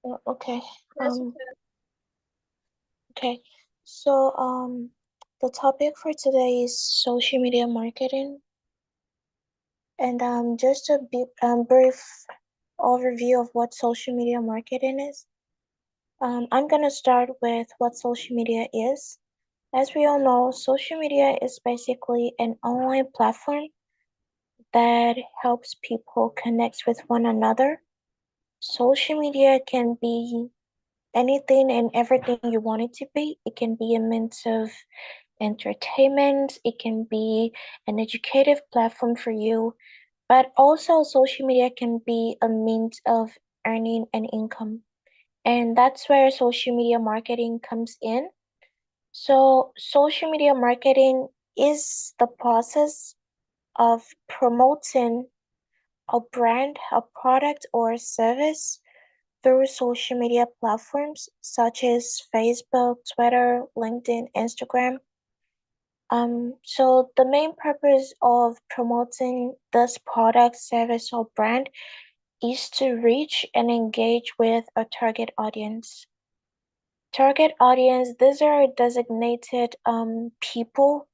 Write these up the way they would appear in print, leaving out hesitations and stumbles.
Okay. That's Okay. So, the topic for today is social media marketing, and just a bit brief overview of what social media marketing is. I'm gonna start with what social media is. As we all know, social media is basically an online platform that helps people connect with one another. Social media can be anything and everything you want it to be. It can be a means of entertainment, it can be an educative platform for you, but also social media can be a means of earning an income. And that's where social media marketing comes in. So, social media marketing is the process of promoting a brand, a product, or a service through social media platforms such as Facebook, Twitter, LinkedIn, Instagram. So the main purpose of promoting this product, service, or brand is to reach and engage with a target audience. Target audience, these are designated people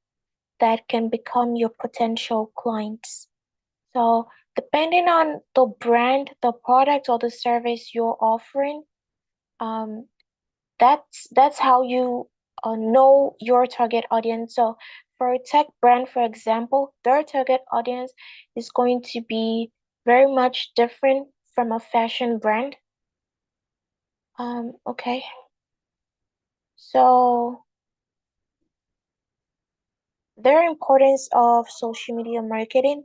that can become your potential clients. So depending on the brand, the product, or the service you're offering, um, that's how you know your target audience. So for a tech brand, for example, their target audience is going to be very much different from a fashion brand. Okay. So their importance of social media marketing,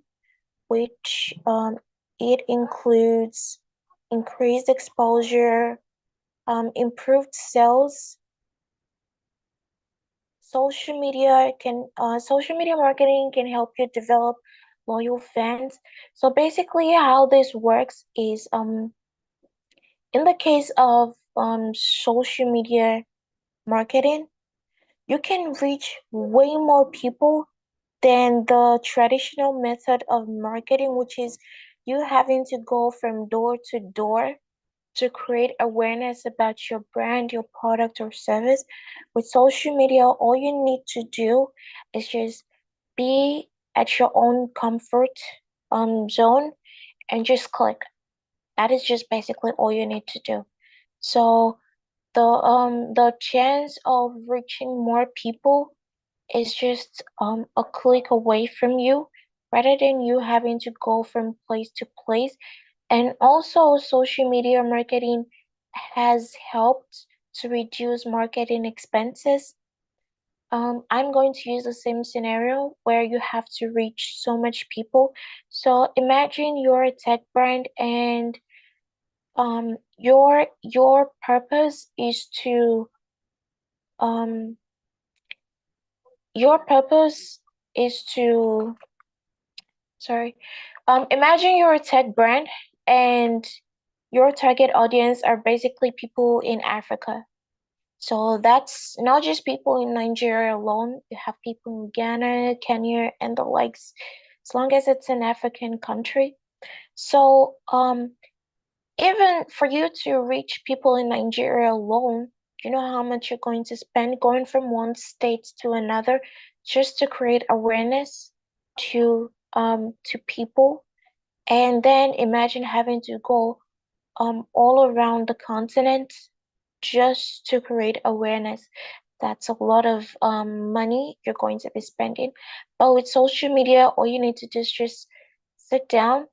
which it includes increased exposure, improved sales. Social media marketing can help you develop loyal fans. So basically how this works is in the case of social media marketing, you can reach way more people than the traditional method of marketing, which is you having to go from door to door to create awareness about your brand, your product, or service. With social media, all you need to do is just be at your own comfort zone and just click. That is just basically all you need to do. So the chance of reaching more people is just a click away from you rather than you having to go from place to place. And also, social media marketing has helped to reduce marketing expenses. I'm going to use the same scenario where you have to reach so much people. So imagine you're a tech brand and your purpose is to um your purpose is to sorry imagine you're a tech brand and your target audience are basically people in Africa. So that's not just people in Nigeria alone. You have people in Ghana, Kenya, and the likes, as long as it's an African country. So even for you to reach people in Nigeria alone, you know how much you're going to spend going from one state to another just to create awareness to people. And then imagine having to go all around the continent just to create awareness. That's a lot of money you're going to be spending. But with social media, all you need to do is just sit down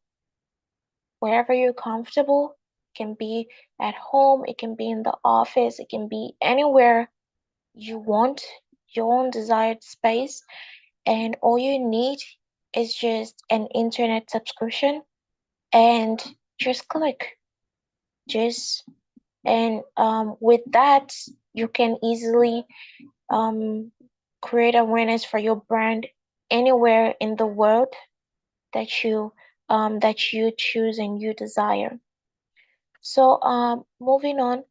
wherever you're comfortable. It can be at home, it can be in the office, it can be anywhere you want, your own desired space. And all you need is just an internet subscription and just click. Just and with that, you can easily um, create awareness for your brand anywhere in the world that you choose and you desire. So moving on,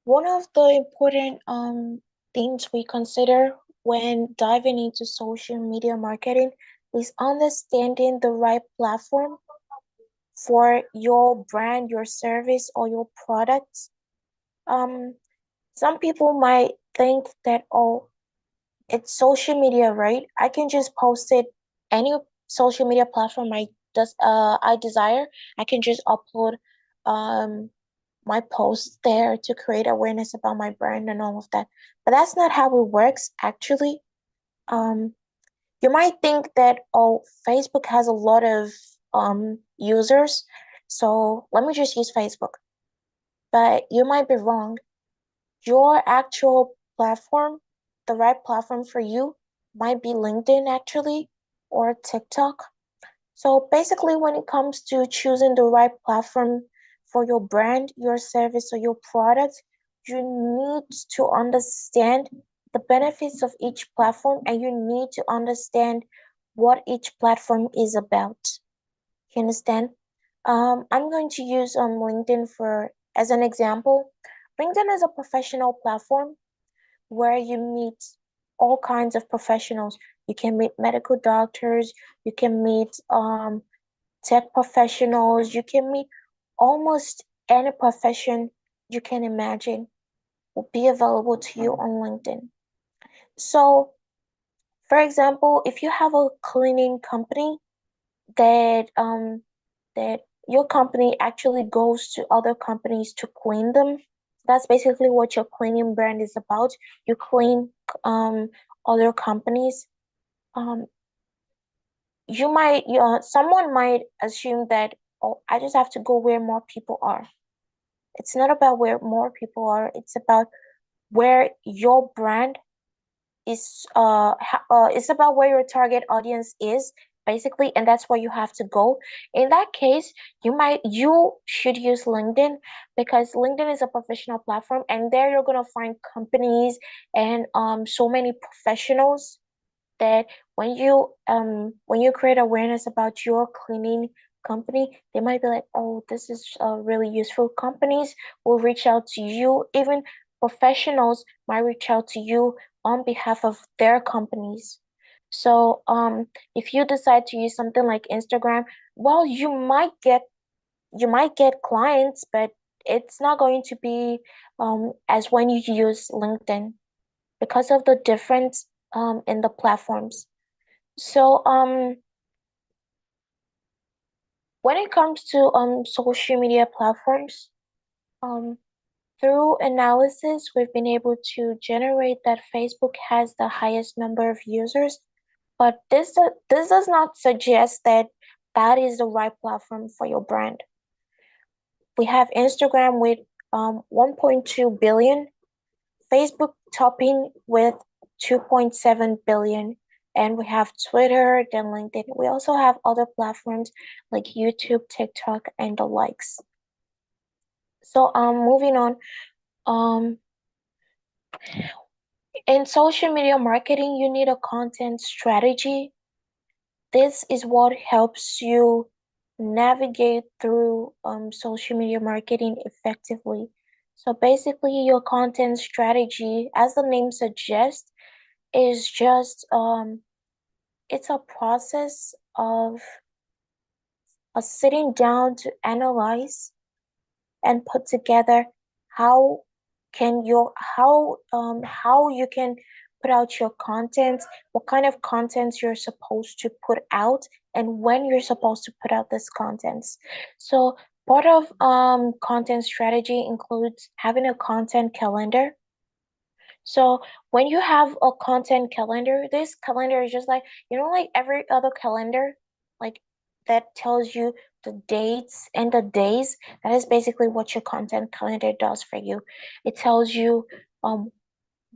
one of the important things we consider when diving into social media marketing is understanding the right platform for your brand, your service, or your products. Um, some people might think that, oh, it's social media, right? I can just post it any social media platform I desire. I can just upload um my posts there to create awareness about my brand and all of that. But that's not how it works actually. Um, you might think that, oh, Facebook has a lot of users, so let me just use Facebook. But you might be wrong. Your actual platform, the right platform for you, might be LinkedIn actually, or TikTok. So basically, when it comes to choosing the right platform for your brand, your service, or your product, you need to understand the benefits of each platform and you need to understand what each platform is about. You understand? I'm going to use LinkedIn for as an example. LinkedIn is a professional platform where you meet all kinds of professionals. You can meet medical doctors, you can meet tech professionals, you can meet almost any profession you can imagine will be available to you on LinkedIn. So, for example, if you have a cleaning company that that your company actually goes to other companies to clean them. That's basically what your cleaning brand is about. You clean other companies. Um, someone might assume that, oh, I just have to go where more people are. It's not about where more people are. It's about where your brand it's about where your target audience is basically, and that's where you have to go. In that case, you should use LinkedIn because LinkedIn is a professional platform and there you're going to find companies and so many professionals that when you create awareness about your cleaning company, they might be like, oh, this is really useful. Companies will reach out to you. Even professionals might reach out to you on behalf of their companies. So if you decide to use something like Instagram, well, you might get clients, but it's not going to be as when you use LinkedIn because of the difference in the platforms. So, when it comes to social media platforms, um, through analysis, we've been able to generate that Facebook has the highest number of users, but this does not suggest that that is the right platform for your brand. We have Instagram with 1.2 billion, Facebook topping with 2.7 billion, and we have Twitter, then LinkedIn. We also have other platforms like YouTube, TikTok, and the likes. So moving on. Um in social media marketing, you need a content strategy. This is what helps you navigate through social media marketing effectively. So basically, your content strategy, as the name suggests, is just it's a process of sitting down to analyze and put together how how you can put out your content, what kind of content you're supposed to put out, and when you're supposed to put out this contents. So part of content strategy includes having a content calendar. So when you have a content calendar, this calendar is just like, like every other calendar, like that tells you the dates and the days. That is basically what your content calendar does for you. It tells you um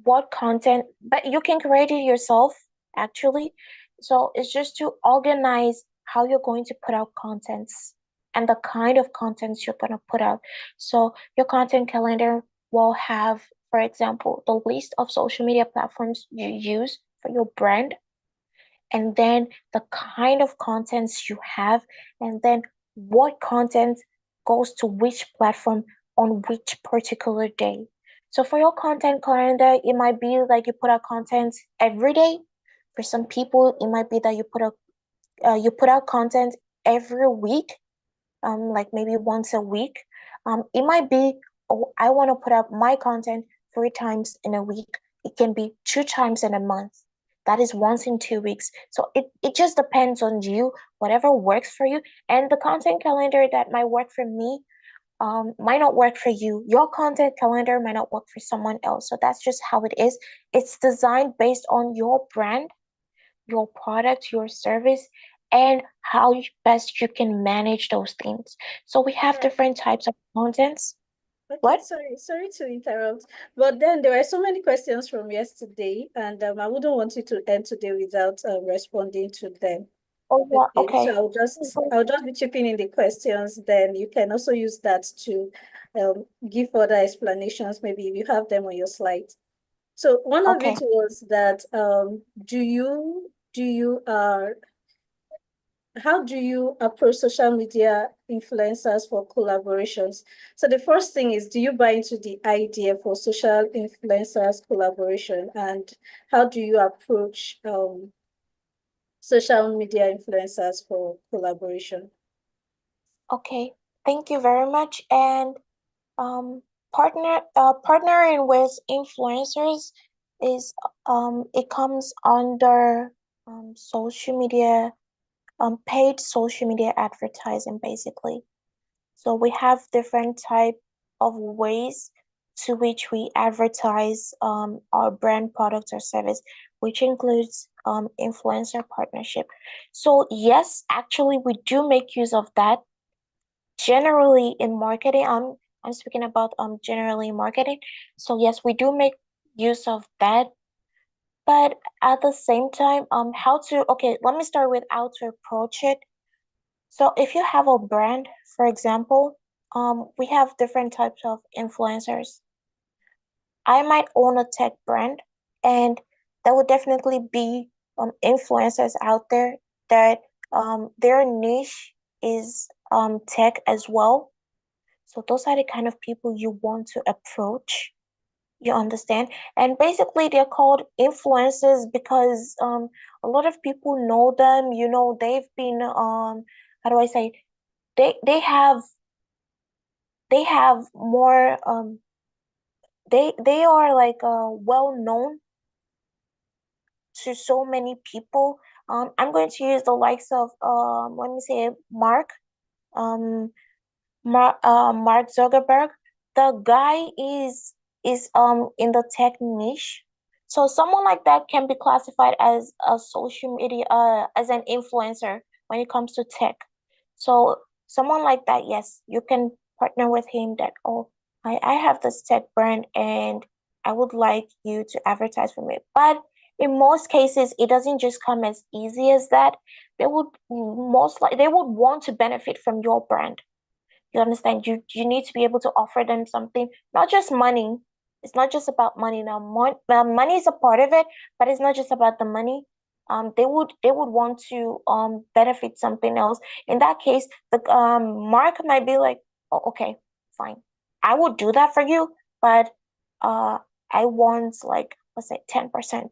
what content, but you can create it yourself actually. So it's just to organize how you're going to put out contents and the kind of contents you're going to put out. So your content calendar will have, for example, the list of social media platforms you use for your brand, and then the kind of contents you have, and then what content goes to which platform on which particular day. So for your content calendar, it might be like you put out content every day. For some people, it might be that you put out content every week. like maybe once a week. It might be, oh, I want to put up my content 3 times in a week. It can be 2 times in a month. That is once in 2 weeks. So it just depends on you, whatever works for you. And the content calendar that might work for me might not work for you. Your content calendar might not work for someone else. So that's just how it is. It's designed based on your brand, your product, your service, and how best you can manage those things. So we have Right. different types of contents. Okay, What? sorry to interrupt. But then there were so many questions from yesterday, and I wouldn't want you to end today without responding to them. Oh, yeah, Okay, so okay. I'll just be chipping in the questions. Then you can also use that to give further explanations, maybe if you have them on your slide. So one of it Okay. was that do you how do you approach social media influencers for collaborations? So the first thing is, do you buy into the idea for social influencers collaboration, and how do you approach social media influencers for collaboration? Okay. Thank you very much. And um partnering with influencers is it comes under social media, paid social media advertising basically. So we have different type of ways to which we advertise our brand, product, or service, which includes influencer partnership. So yes, actually, we do make use of that generally in marketing. I'm speaking about generally marketing. So yes, we do make use of that. But at the same time, how to, okay, let me start with how to approach it. So if you have a brand, for example, we have different types of influencers. I might own a tech brand, and there would definitely be influencers out there that their niche is tech as well. So those are the kind of people you want to approach. You understand? And basically, they're called influencers because a lot of people know them. You know, they've been how do I say? They have more they are like well known to so many people. I'm going to use the likes of let me say um Mark Zuckerberg. The guy is in the tech niche. So someone like that can be classified as a social media as an influencer when it comes to tech. So someone like that, yes, you can partner with him that, oh, I have this tech brand and I would like you to advertise for me. But in most cases, it doesn't just come as easy as that. They would most like they would want to benefit from your brand. You understand? You need to be able to offer them something, not just money. It's not just about money now. Money is a part of it, but it's not just about the money. They would want to benefit something else. In that case, the Mark might be like, oh, okay, fine, I would do that for you, but uh, I want like let's say 10%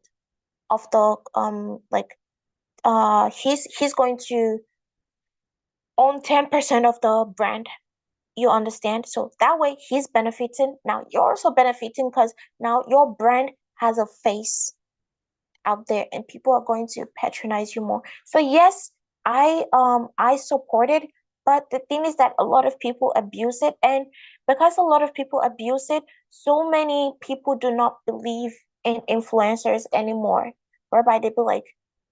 of the like he's going to own 10% of the brand. You understand? So that way he's benefiting. Now you're also benefiting because now your brand has a face out there and people are going to patronize you more. So yes, I support it, but the thing is that a lot of people abuse it, and because a lot of people abuse it, so many people do not believe in influencers anymore, whereby they be like,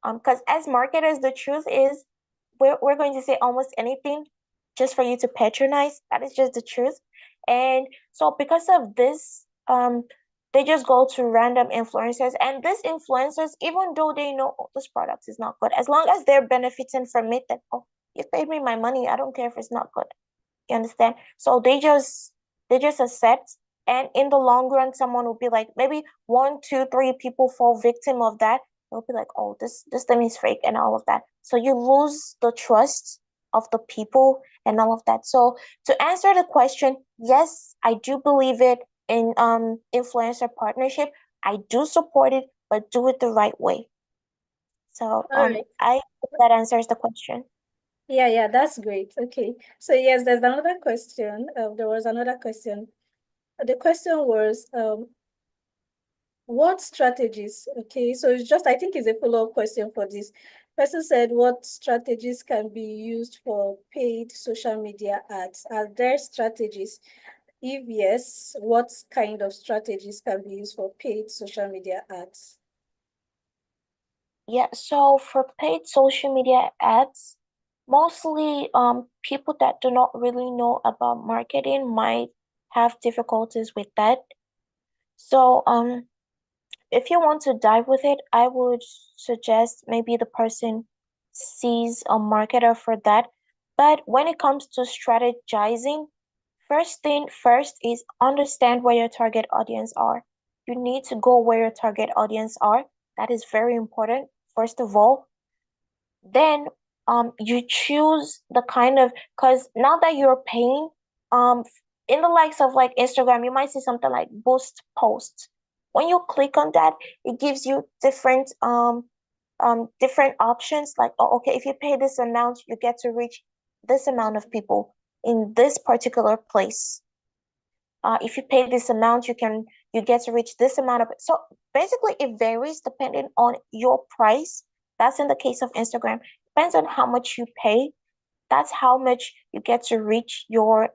because as marketers, the truth is we're going to say almost anything just for you to patronize. That is just the truth. And so because of this, they just go to random influencers, and these influencers, even though they know, oh, this product is not good, as long as they're benefiting from it, then, oh, you paid me my money, I don't care if it's not good. You understand? So they just accept, and in the long run, someone will be like, maybe one, two, three people fall victim of that. They'll be like, oh, this thing is fake and all of that. So you lose the trust of the people and all of that. So to answer the question, yes, I do believe it in influencer partnership. I do support it, but do it the right way. So All right. I hope that answers the question. Yeah, that's great. Okay. So yes, there's another question. There was another question. The question was, what strategies? Okay, so it's just, I think it's a follow-up question for this. Person said, what strategies can be used for paid social media ads? Are there strategies? If yes, what kind of strategies can be used for paid social media ads? Yeah, so for paid social media ads, mostly people that do not really know about marketing might have difficulties with that. So if you want to dive with it, I would suggest maybe the person sees a marketer for that. But when it comes to strategizing, first thing first is understand where your target audience are. You need to go where your target audience are. That is very important, first of all. Then you choose the kind of, because now that you're paying, um in the likes of like Instagram, you might see something like boost posts. When you click on that, it gives you different options, like, oh, okay, if you pay this amount, you get to reach this amount of people in this particular place. If you pay this amount, you get to reach this amount of, so basically it varies depending on your price. That's in the case of Instagram. Depends on how much you pay. That's how much you get to reach your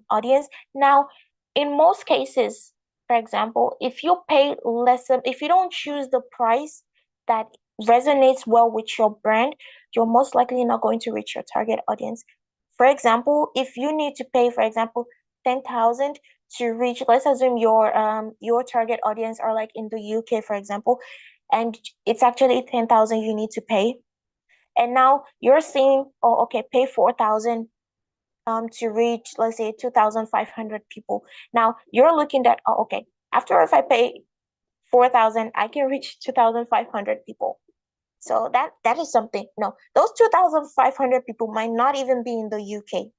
audience. Now, in most cases, for example, if you pay less, if you don't choose the price that resonates well with your brand, you're most likely not going to reach your target audience. For example, if you need to pay, for example, 10,000 to reach, let's assume your target audience are like in the UK, for example, and it's actually 10,000 you need to pay, and now you're saying, oh, okay, pay 4,000 to reach, let's say, 2,500 people. Now you're looking at, oh, okay, after if I pay 4,000, I can reach 2,500 people. So that is something. No, those 2,500 people might not even be in the UK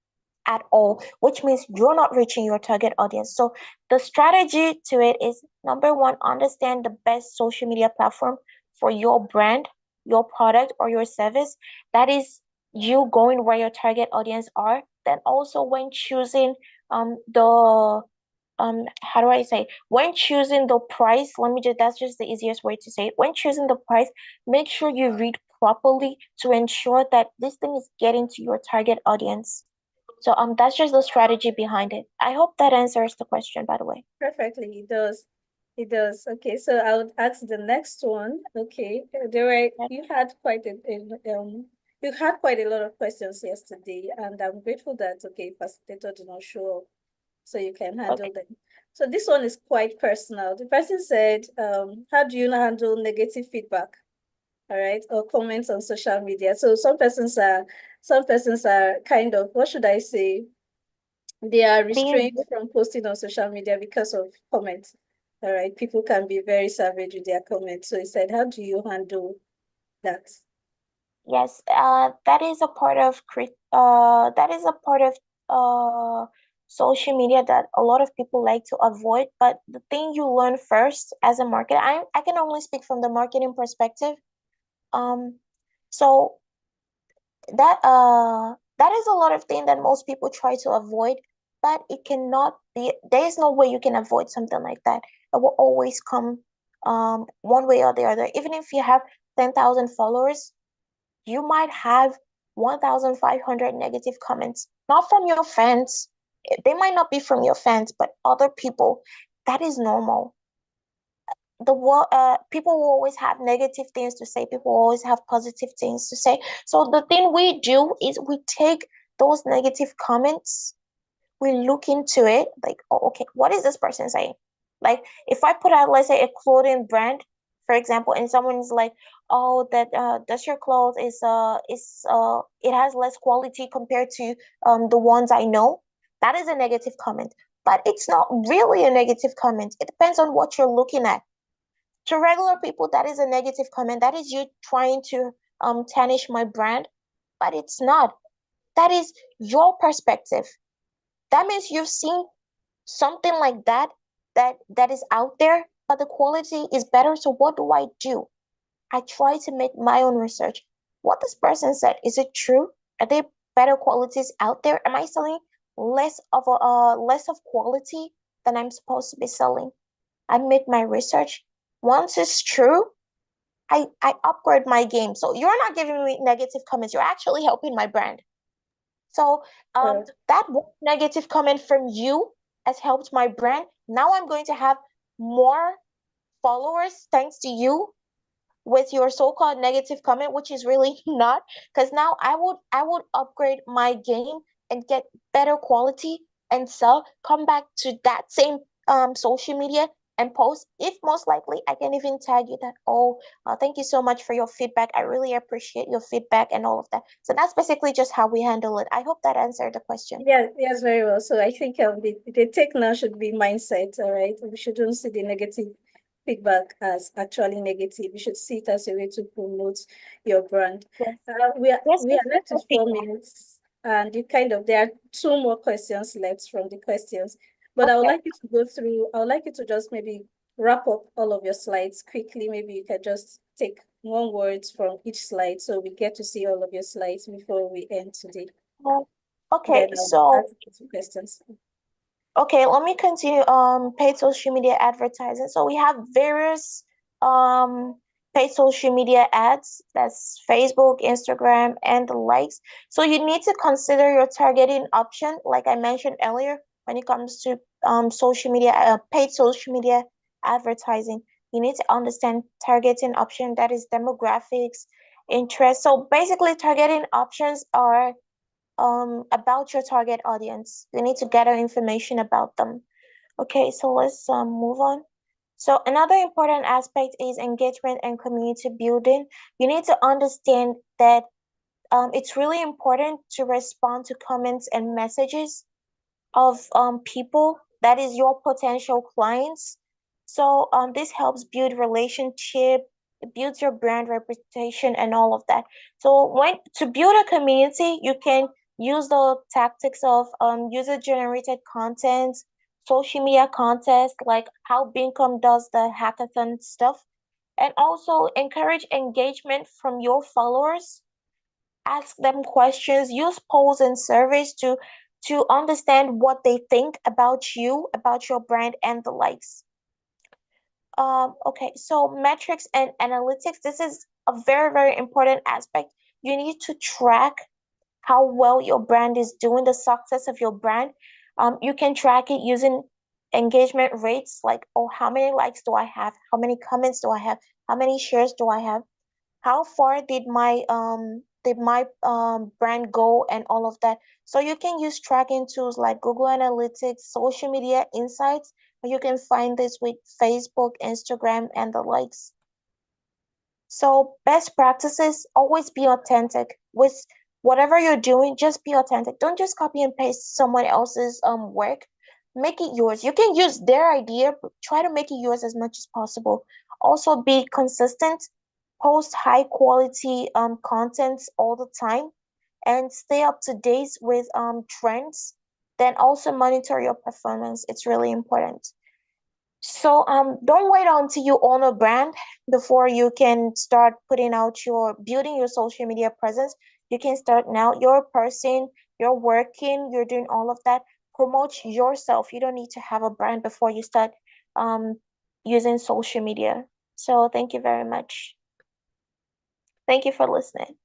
at all, which means you're not reaching your target audience. So the strategy to it is, number one, understand the best social media platform for your brand, your product, or your service. That is you going where your target audience are. Then also when choosing the how do I say, when choosing the price, let me just, that's just the easiest way to say it. When choosing the price, make sure you read properly to ensure that this thing is getting to your target audience. So that's just the strategy behind it. I hope that answers the question, by the way. Perfectly, it does. It does. Okay, so I would ask the next one. Okay, there were Yeah. you had quite a lot of questions yesterday, and I'm grateful that facilitator did not show up, so you can handle Okay. them. So this one is quite personal. The person said, how do you handle negative feedback? All right, or comments on social media. So some persons are kind of, what should I say? They are Being restrained from posting on social media because of comments. All right, people can be very savage with their comments. So he said, how do you handle that? Yes, that is a part of that is a part of social media that a lot of people like to avoid. But the thing you learn first as a marketer, I can only speak from the marketing perspective. Um, so that is a lot of thing that most people try to avoid, but it cannot be. There is no way you can avoid something like that. It will always come one way or the other. Even if you have 10,000 followers, you might have 1,500 negative comments, not from your fans. They might not be from your fans, but other people. That is normal. The world, people will always have negative things to say. People will always have positive things to say. So the thing we do is we take those negative comments, we look into it, like, oh, okay, what is this person saying? Like, if I put out, let's say, a clothing brand, for example, and someone's like, oh, that does your clothes is it has less quality compared to the ones I know. That is a negative comment, but it's not really a negative comment. It depends on what you're looking at. To regular people, that is a negative comment. That is you trying to tarnish my brand, but it's not. That is your perspective. That means you've seen something like that is out there, but the quality is better. So what do? I try to make my own research. What this person said, is it true? Are they better qualities out there? Am I selling less of quality than I'm supposed to be selling? I make my research. Once it's true, I upgrade my game. So you're not giving me negative comments. You're actually helping my brand. So that one negative comment from you has helped my brand. Now I'm going to have more followers thanks to you with your so-called negative comment, which is really not, because now I would upgrade my game and get better quality and sell, come back to that same social media and post. If most likely I can even tag you that, oh, thank you so much for your feedback. I really appreciate your feedback and all of that. So that's basically just how we handle it. I hope that answered the question. Yeah, yes, very well. So I think the take now should be mindset, all right? We shouldn't see the negative feedback as actually negative. You should see it as a way to promote your brand. Yes. We are Yes, we it's are left better with 4 minutes, and there are two more questions left from the questions. But I would okay. like you to go through. I would like you to just maybe wrap up all of your slides quickly. Maybe you can just take one word from each slide so we get to see all of your slides before we end today. Um, okay, Then I'll so ask you some questions. okay, let me continue. Paid social media advertising. So we have various paid social media ads. That's Facebook, Instagram, and the likes. So you need to consider your targeting option, like I mentioned earlier, when it comes to social media, paid social media advertising. You need to understand targeting option, that is demographics, interest. So basically, targeting options are about your target audience. You need to gather information about them. Okay, so let's move on. So another important aspect is engagement and community building. You need to understand that it's really important to respond to comments and messages of people that is your potential clients. So this helps build relationship, it builds your brand reputation and all of that. So when to build a community, you can use the tactics of user generated content, social media contests like how Bincom does the hackathon stuff, and also encourage engagement from your followers, ask them questions, use polls and surveys to understand what they think about you, about your brand and the likes. Okay, so metrics and analytics, this is a very, very important aspect. You need to track how well your brand is doing, the success of your brand. You can track it using engagement rates, like, oh, how many likes do I have? How many comments do I have? How many shares do I have? How far did my brand go and all of that. So you can use tracking tools like Google Analytics, social media insights, and you can find this with Facebook, Instagram, and the likes. So best practices, always be authentic with whatever you're doing. Just be authentic. Don't just copy and paste someone else's work. Make it yours. You can use their idea, but try to make it yours as much as possible. Also be consistent. Post high quality contents all the time and stay up to date with trends. Then also monitor your performance. It's really important. So don't wait until you own a brand before you can start putting out your building your social media presence. You can start now. You're a person, you're working, you're doing all of that. Promote yourself. You don't need to have a brand before you start um using social media. So thank you very much. Thank you for listening.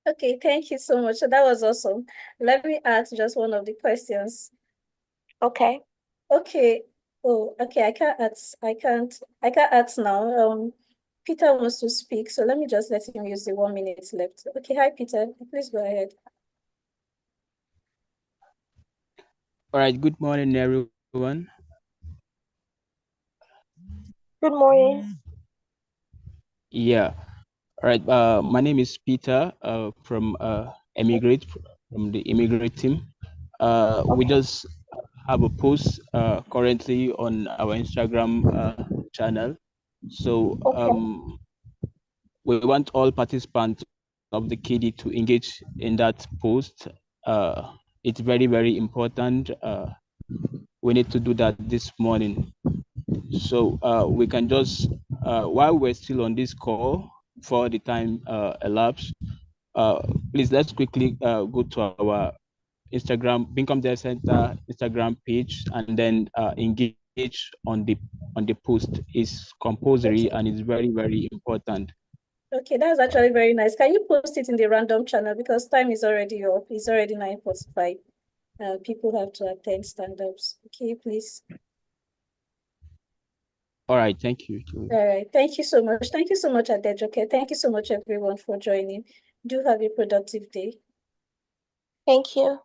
Okay, thank you so much. So that was awesome. Let me ask just one of the questions. Okay. Okay. Oh, okay. I can't ask now. Peter wants to speak, so let me just let him use the 1 minute left. Okay, hi Peter. Please go ahead. All right, good morning, everyone. Good morning. Yeah, all right. My name is Peter from Emigrate, from the Immigrate team. We Okay. just have a post currently on our Instagram channel. So Okay. we want all participants of the KD to engage in that post. It's very, very important. We need to do that this morning. So we can just, while we're still on this call, for the time elapsed, please let's quickly go to our Instagram, Income Data Center Instagram page, and then engage on the post. Is compulsory and it's very, very important. Okay, that's actually very nice. Can you post it in the random channel, because time is already up? It's already 9:45. People have to attend stand-ups. Okay, please. All right, thank you. All right, thank you so much. Thank you so much, ADEJOKE. Thank you so much, everyone, for joining. Do have a productive day. Thank you.